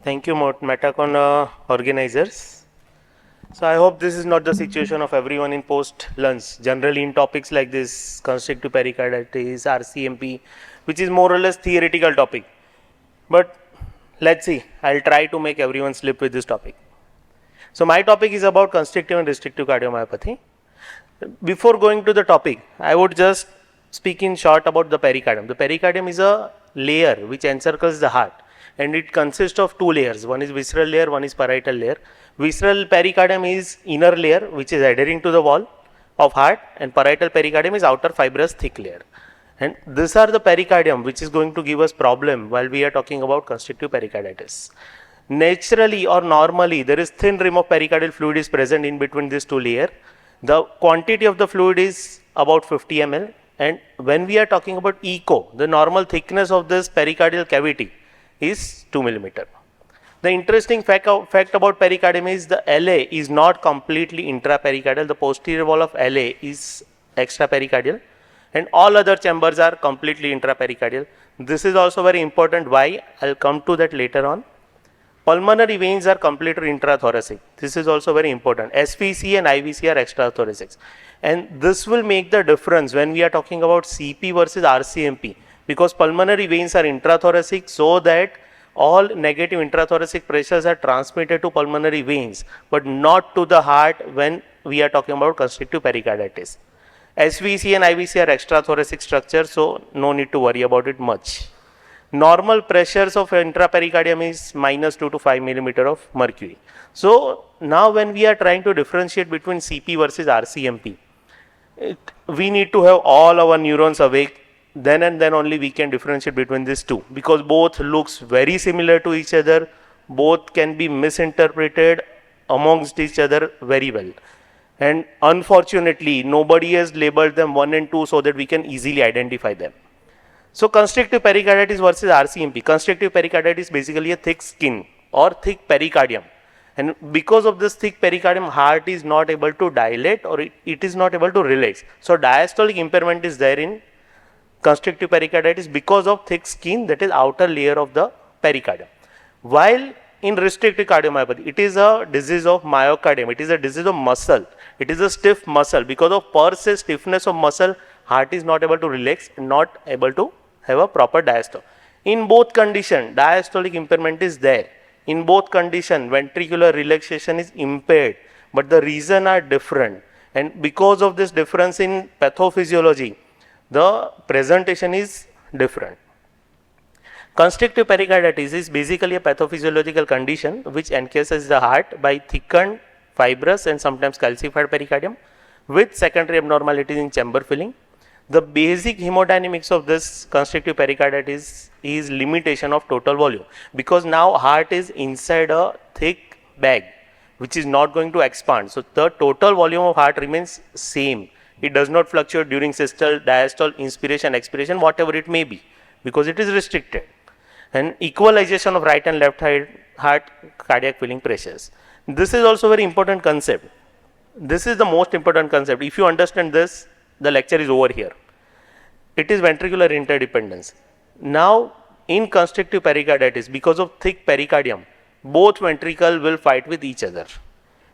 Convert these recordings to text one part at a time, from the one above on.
Thank you, Metacon organizers. So I hope this is not the situation of everyone in post-lunch. Generally in topics like this, constrictive pericarditis, RCMP, which is more or less theoretical topic. But let's see, I'll try to make everyone slip with this topic. So my topic is about constrictive and restrictive cardiomyopathy. Before going to the topic, I would just speak in short about the pericardium. The pericardium is a layer which encircles the heart, and it consists of two layers. One is visceral layer, one is parietal layer. Visceral pericardium is inner layer which is adhering to the wall of heart, and parietal pericardium is outer fibrous thick layer. And these are the pericardium which is going to give us problem while we are talking about constrictive pericarditis. Naturally or normally, there is thin rim of pericardial fluid is present in between these two layers. The quantity of the fluid is about 50 ml, and when we are talking about echo, the normal thickness of this pericardial cavity is 2 millimeter. The interesting fact about pericardium is the LA is not completely intrapericardial. The posterior wall of LA is extrapericardial, and all other chambers are completely intrapericardial. This is also very important. Why? I'll come to that later on. Pulmonary veins are completely intrathoracic. This is also very important. SVC and IVC are extrathoracic. And this will make the difference when we are talking about CP versus RCMP, because pulmonary veins are intrathoracic, so that all negative intrathoracic pressures are transmitted to pulmonary veins, but not to the heart when we are talking about constrictive pericarditis. SVC and IVC are extrathoracic structures, so no need to worry about it much. Normal pressures of intrapericardium is minus 2 to 5 millimeter of mercury. So now when we are trying to differentiate between CP versus RCMP, we need to have all our neurons awake, then and then only we can differentiate between these two, because both looks very similar to each other, both can be misinterpreted amongst each other very well. And unfortunately, nobody has labeled them 1 and 2 so that we can easily identify them. So constrictive pericarditis versus RCMP. Constrictive pericarditis is basically a thick skin or thick pericardium, and because of this thick pericardium, heart is not able to dilate, or it is not able to relax. So diastolic impairment is there in constrictive pericarditis because of thick skin, that is outer layer of the pericardium. While in restrictive cardiomyopathy, it is a disease of myocardium, it is a disease of muscle, it is a stiff muscle. Because of per se stiffness of muscle, heart is not able to relax and not able to have a proper diastole. In both conditions, diastolic impairment is there. In both conditions, ventricular relaxation is impaired, but the reason are different. And because of this difference in pathophysiology, the presentation is different. Constrictive pericarditis is basically a pathophysiological condition which encases the heart by thickened, fibrous and sometimes calcified pericardium with secondary abnormalities in chamber filling. The basic hemodynamics of this constrictive pericarditis is limitation of total volume, because now heart is inside a thick bag which is not going to expand. So the total volume of heart remains same. It does not fluctuate during systole, diastole, inspiration, expiration, whatever it may be, because it is restricted. And equalization of right and left heart cardiac filling pressures. This is also very important concept. This is the most important concept. If you understand this, the lecture is over here. It is ventricular interdependence. Now in constrictive pericarditis, because of thick pericardium, both ventricle will fight with each other,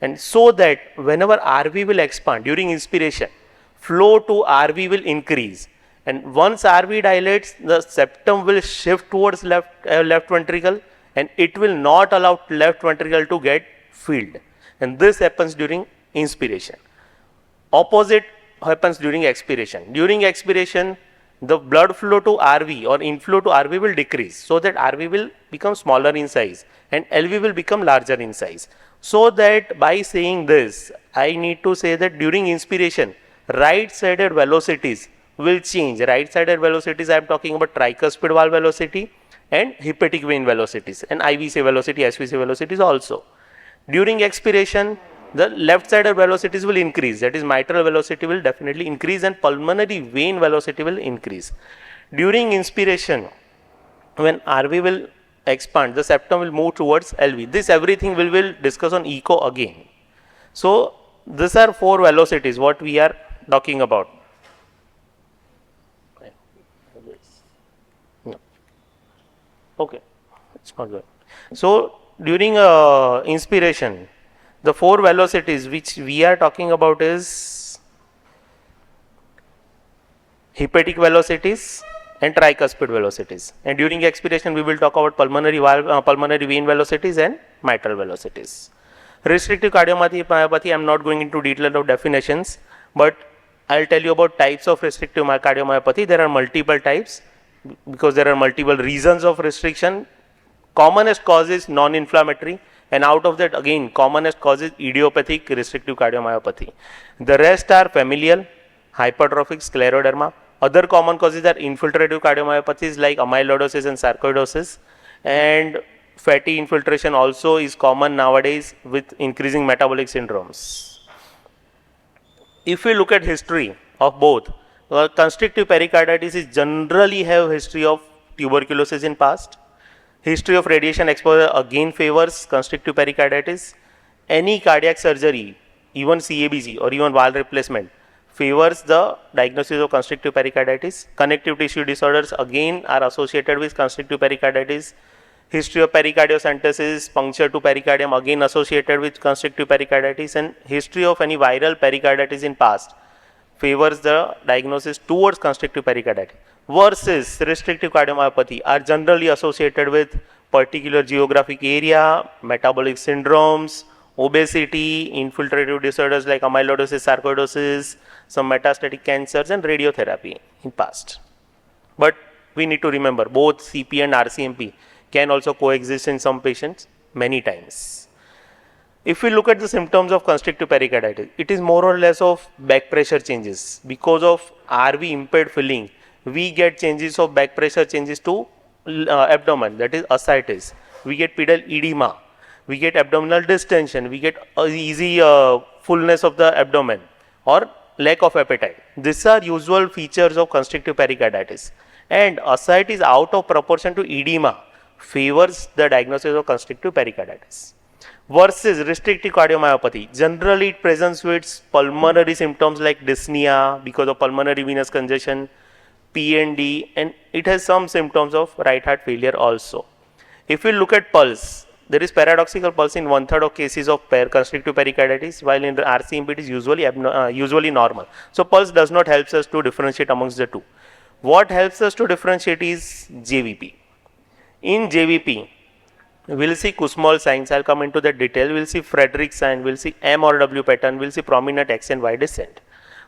and so that whenever RV will expand during inspiration, flow to RV will increase, and once RV dilates, the septum will shift towards left ventricle, and it will not allow left ventricle to get filled, and this happens during inspiration. Opposite happens during expiration. During expiration, the blood flow to RV or inflow to RV will decrease, so that RV will become smaller in size and LV will become larger in size. So that by saying this, I need to say that during inspiration, right sided velocities will change. Right sided velocities, I am talking about tricuspid valve velocity and hepatic vein velocities, and IVC velocity, SVC velocities also. During expiration, the left sided velocities will increase, that is mitral velocity will definitely increase, and pulmonary vein velocity will increase. During inspiration, when RV will expand, the septum will move towards LV. This everything we will discuss on echo again. So these are 4 velocities what we are talking about. No. Okay, it's not good. So during inspiration, the four velocities which we are talking about is hepatic velocities and tricuspid velocities, and during expiration we will talk about pulmonary valve, pulmonary vein velocities and mitral velocities. Restrictive cardiomyopathy, I am not going into detail of definitions, but I will tell you about types of restrictive cardiomyopathy. There are multiple types because there are multiple reasons of restriction. Commonest cause is non-inflammatory, and out of that again commonest cause is idiopathic restrictive cardiomyopathy. The rest are familial, hypertrophic, scleroderma. Other common causes are infiltrative cardiomyopathies like amyloidosis and sarcoidosis, and fatty infiltration also is common nowadays with increasing metabolic syndromes. If we look at history of both, constrictive pericarditis is generally have history of tuberculosis in past. History of radiation exposure again favors constrictive pericarditis. Any cardiac surgery, even CABG or even valve replacement, favors the diagnosis of constrictive pericarditis. Connective tissue disorders again are associated with constrictive pericarditis. History of pericardiocentesis, puncture to pericardium again associated with constrictive pericarditis, and history of any viral pericarditis in past favors the diagnosis towards constrictive pericarditis. Versus restrictive cardiomyopathy are generally associated with particular geographic area, metabolic syndromes, obesity, infiltrative disorders like amyloidosis, sarcoidosis, some metastatic cancers, and radiotherapy in past. But we need to remember both CP and RCMP can also coexist in some patients many times. If we look at the symptoms of constrictive pericarditis, it is more or less of back pressure changes. Because of RV impaired filling, we get changes of back pressure changes to abdomen, that is ascites. We get pedal edema, we get abdominal distension, we get easy fullness of the abdomen or lack of appetite. These are usual features of constrictive pericarditis, and ascites out of proportion to edema favors the diagnosis of constrictive pericarditis. Versus restrictive cardiomyopathy, generally it presents with pulmonary symptoms like dyspnea because of pulmonary venous congestion, PND, and it has some symptoms of right heart failure also. If we look at pulse, there is paradoxical pulse in 1/3 of cases of constrictive pericarditis, while in the RCMP it is usually normal. So pulse does not help us to differentiate amongst the two. What helps us to differentiate is JVP. In JVP, we will see Kussmaul signs. I will come into that detail. We will see Frederick sign, we will see M or W pattern, we will see prominent X and Y descent.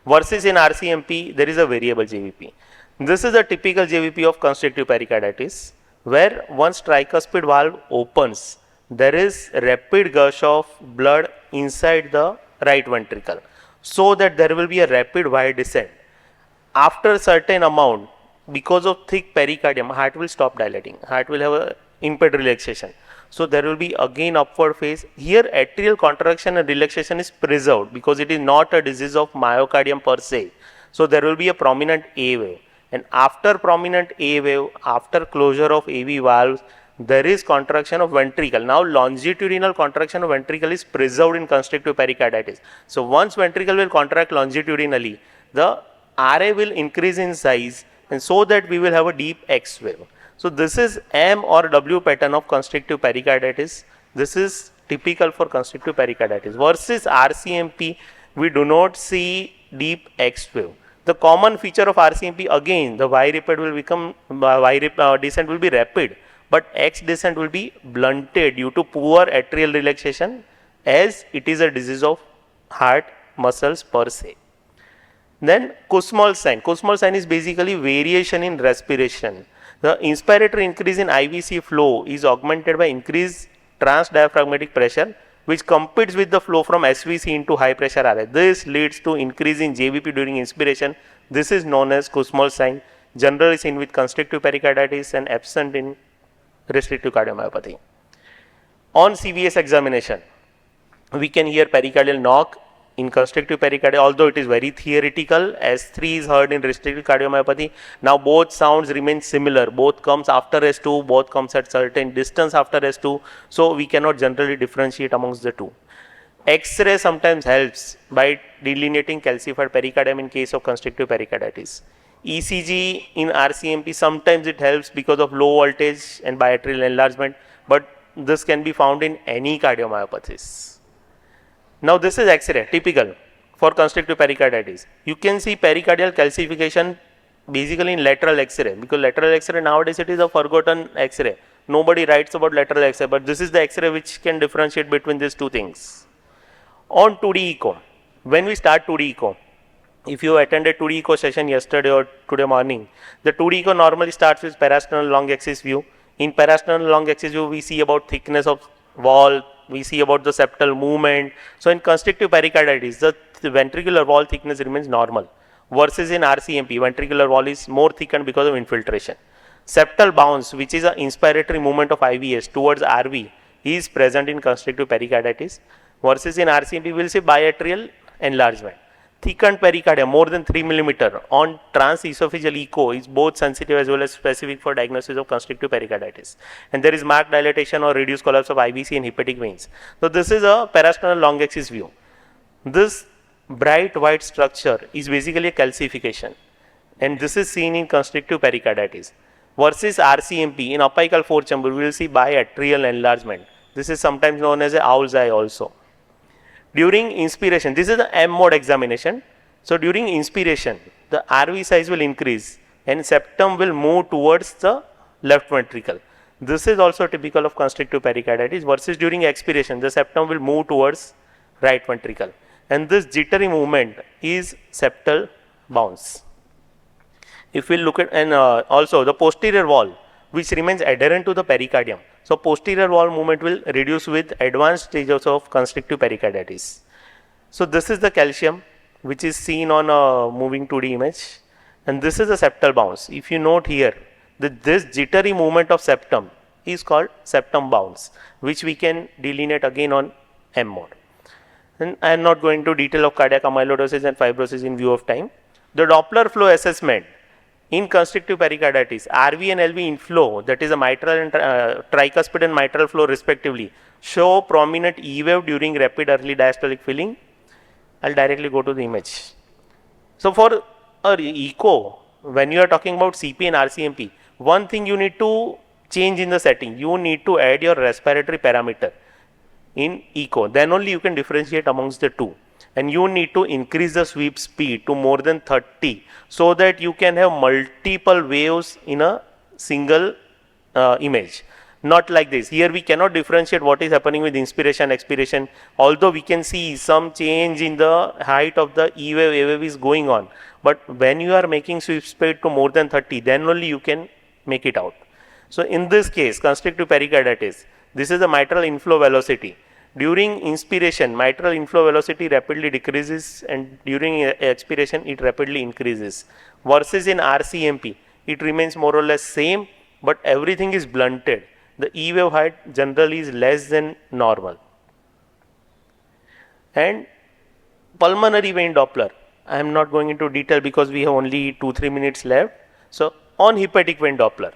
Versus in RCMP, there is a variable JVP. This is a typical JVP of constrictive pericarditis, where once tricuspid valve opens, there is rapid gush of blood inside the right ventricle, so that there will be a rapid Y descent. After a certain amount, because of thick pericardium, heart will stop dilating, heart will have a impaired relaxation. So there will be again upward phase. Here atrial contraction and relaxation is preserved because it is not a disease of myocardium per se. So there will be a prominent A wave, and after prominent A wave, after closure of AV valves, there is contraction of ventricle. Now longitudinal contraction of ventricle is preserved in constrictive pericarditis. So once ventricle will contract longitudinally, the RA will increase in size, and so that we will have a deep X wave. So this is M or W pattern of constrictive pericarditis. This is typical for constrictive pericarditis. Versus RCMP, we do not see deep X wave. The common feature of RCMP, again the Y descent will be rapid, but X descent will be blunted due to poor atrial relaxation, as it is a disease of heart muscles per se. Then Kussmaul sign. Kussmaul sign is basically variation in respiration. The inspiratory increase in IVC flow is augmented by increased transdiaphragmatic pressure, which competes with the flow from SVC into high pressure RA. This leads to increase in JVP during inspiration. This is known as Kussmaul sign, generally seen with constrictive pericarditis and absent in restrictive cardiomyopathy. On CVS examination, we can hear pericardial knock in constrictive pericarditis, although it is very theoretical. S3 is heard in restrictive cardiomyopathy. Now both sounds remain similar. Both comes after S2, both comes at certain distance after S2. So we cannot generally differentiate amongst the two. X-ray sometimes helps by delineating calcified pericardium in case of constrictive pericarditis. ECG in RCMP, sometimes it helps because of low voltage and biatrial enlargement, but this can be found in any cardiomyopathies. Now this is X-ray, typical for constrictive pericarditis. You can see pericardial calcification basically in lateral X-ray, because lateral X-ray nowadays it is a forgotten X-ray. Nobody writes about lateral X-ray, but this is the X-ray which can differentiate between these two things. On 2D echo, when we start 2D echo, if you attended 2D echo session yesterday or today morning, the 2D echo normally starts with parasternal long axis view. In parasternal long axis view, we see about thickness of wall, we see about the septal movement. So in constrictive pericarditis, the ventricular wall thickness remains normal, versus in RCMP, ventricular wall is more thickened because of infiltration. Septal bounce, which is an inspiratory movement of IVS towards RV, is present in constrictive pericarditis, versus in RCMP, we will see biatrial enlargement. Thickened pericardium more than 3 mm on transesophageal echo is both sensitive as well as specific for diagnosis of constrictive pericarditis. And there is marked dilatation or reduced collapse of IVC and hepatic veins. So this is a parasternal long axis view. This bright white structure is basically a calcification, and this is seen in constrictive pericarditis. Versus RCMP, in apical fourth chamber, we will see biatrial enlargement. This is sometimes known as a owl's eye also. During inspiration, this is the M mode examination. So during inspiration, the RV size will increase and septum will move towards the left ventricle. This is also typical of constrictive pericarditis, versus during expiration, the septum will move towards right ventricle. And this jittery movement is septal bounce. If we look at, and also the posterior wall, which remains adherent to the pericardium. So posterior wall movement will reduce with advanced stages of constrictive pericarditis. So this is the calcium which is seen on a moving 2D image, and this is the septal bounce. If you note here, this jittery movement of septum is called septum bounce, which we can delineate again on M mode. And I am not going to detail of cardiac amyloidosis and fibrosis in view of time. The Doppler flow assessment in constrictive pericarditis, RV and LV inflow, that is a mitral and tricuspid and mitral flow respectively, show prominent E wave during rapid early diastolic filling. I'll directly go to the image. So for a echo, when you are talking about CP and RCMP, one thing you need to change in the setting, you need to add your respiratory parameter in echo, then only you can differentiate amongst the two. And you need to increase the sweep speed to more than 30, so that you can have multiple waves in a single image. Not like this. Here we cannot differentiate what is happening with inspiration, expiration, although we can see some change in the height of the E wave, A wave is going on. But when you are making sweep speed to more than 30, then only you can make it out. So in this case, constrictive pericarditis, this is the mitral inflow velocity. During inspiration, mitral inflow velocity rapidly decreases, and during expiration it rapidly increases. Versus in RCMP, it remains more or less same, but everything is blunted. The E wave height generally is less than normal. And pulmonary vein Doppler, I am not going into detail because we have only 2-3 minutes left. So on hepatic vein Doppler,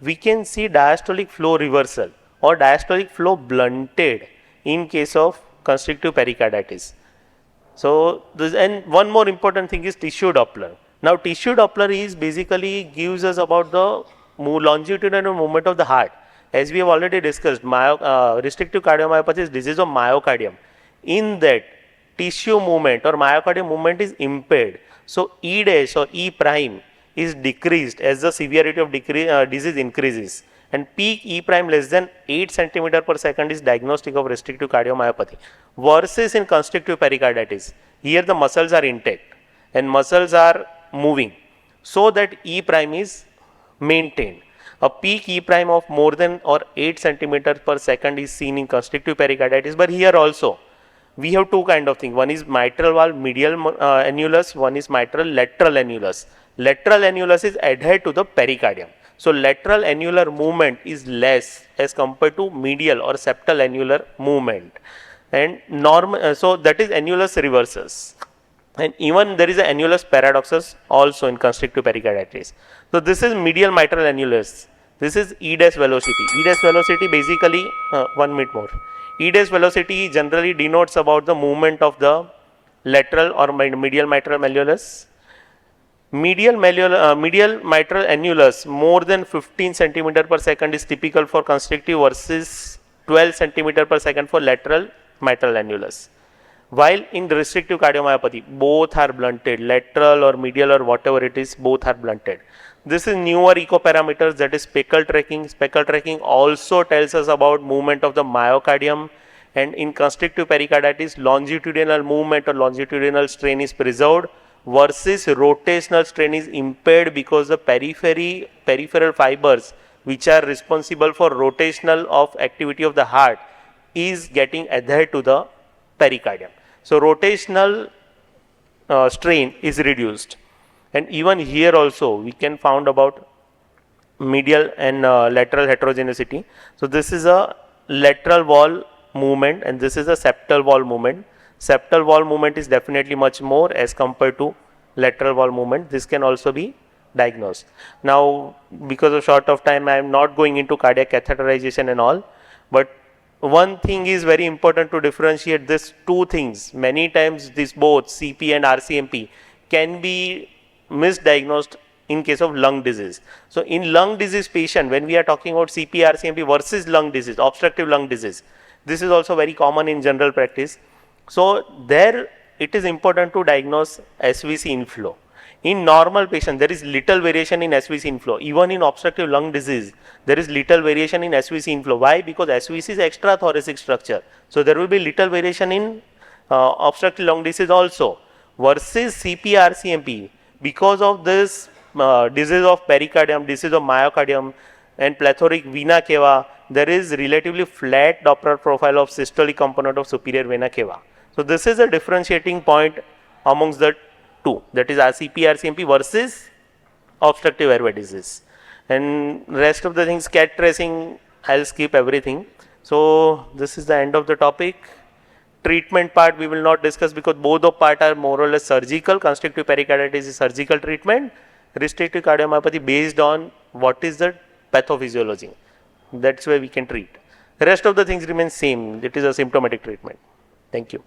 we can see diastolic flow reversal or diastolic flow blunted in case of constrictive pericarditis. So this, and one more important thing is tissue Doppler. Now tissue Doppler is basically gives us about the longitudinal movement of the heart. As we have already discussed, restrictive cardiomyopathy is disease of myocardium. In that, tissue movement or myocardium movement is impaired. So E dash or E prime is decreased as the severity of disease increases, and peak E prime less than 8 cm per second is diagnostic of restrictive cardiomyopathy. Versus in constrictive pericarditis, here the muscles are intact and muscles are moving, so that E prime is maintained. A peak E prime of more than or 8 cm per second is seen in constrictive pericarditis, but here also we have two kind of things. One is mitral valve medial annulus, one is mitral lateral annulus. Lateral annulus is adhered to the pericardium. So lateral annular movement is less as compared to medial or septal annular movement, and so that is annulus reversus, and even there is an annulus paradoxus also in constrictive pericarditis. So this is medial mitral annulus. This is E dash velocity. E dash velocity basically 1 minute more. E dash velocity generally denotes about the movement of the lateral or medial mitral annulus. Medial mitral annulus more than 15 centimeter per second is typical for constrictive versus 12 centimeter per second for lateral mitral annulus. While in restrictive cardiomyopathy, both are blunted, lateral or medial or whatever it is, both are blunted. This is newer echo parameters, that is speckle tracking. Speckle tracking also tells us about movement of the myocardium, and in constrictive pericarditis, longitudinal movement or longitudinal strain is preserved versus rotational strain is impaired because the peripheral fibers which are responsible for rotational of activity of the heart is getting adhered to the pericardium. So rotational strain is reduced, and even here also we can found about medial and lateral heterogeneity. So this is a lateral wall movement and this is a septal wall movement. Septal wall movement is definitely much more as compared to lateral wall movement. This can also be diagnosed. Now because of short of time I am not going into cardiac catheterization and all, but one thing is very important to differentiate these two things. Many times this both CP and RCMP can be misdiagnosed in case of lung disease. So in lung disease patient, when we are talking about CP, RCMP versus lung disease, obstructive lung disease, this is also very common in general practice. So there it is important to diagnose SVC inflow. In normal patient, there is little variation in SVC inflow. Even in obstructive lung disease, there is little variation in SVC inflow. Why? Because SVC is extra thoracic structure. So there will be little variation in obstructive lung disease also. Versus CP, RCMP, because of this disease of pericardium, disease of myocardium and plethoric vena cava, there is relatively flat Doppler profile of systolic component of superior vena cava. So this is a differentiating point amongst the two, that is CP, RCMP versus obstructive airway disease. And rest of the things, CAT tracing, I'll skip everything. So this is the end of the topic. Treatment part we will not discuss because both of part are more or less surgical. Constrictive pericarditis is surgical treatment. Restrictive cardiomyopathy based on what is the pathophysiology. That's where we can treat. The rest of the things remain same. It is a symptomatic treatment. Thank you.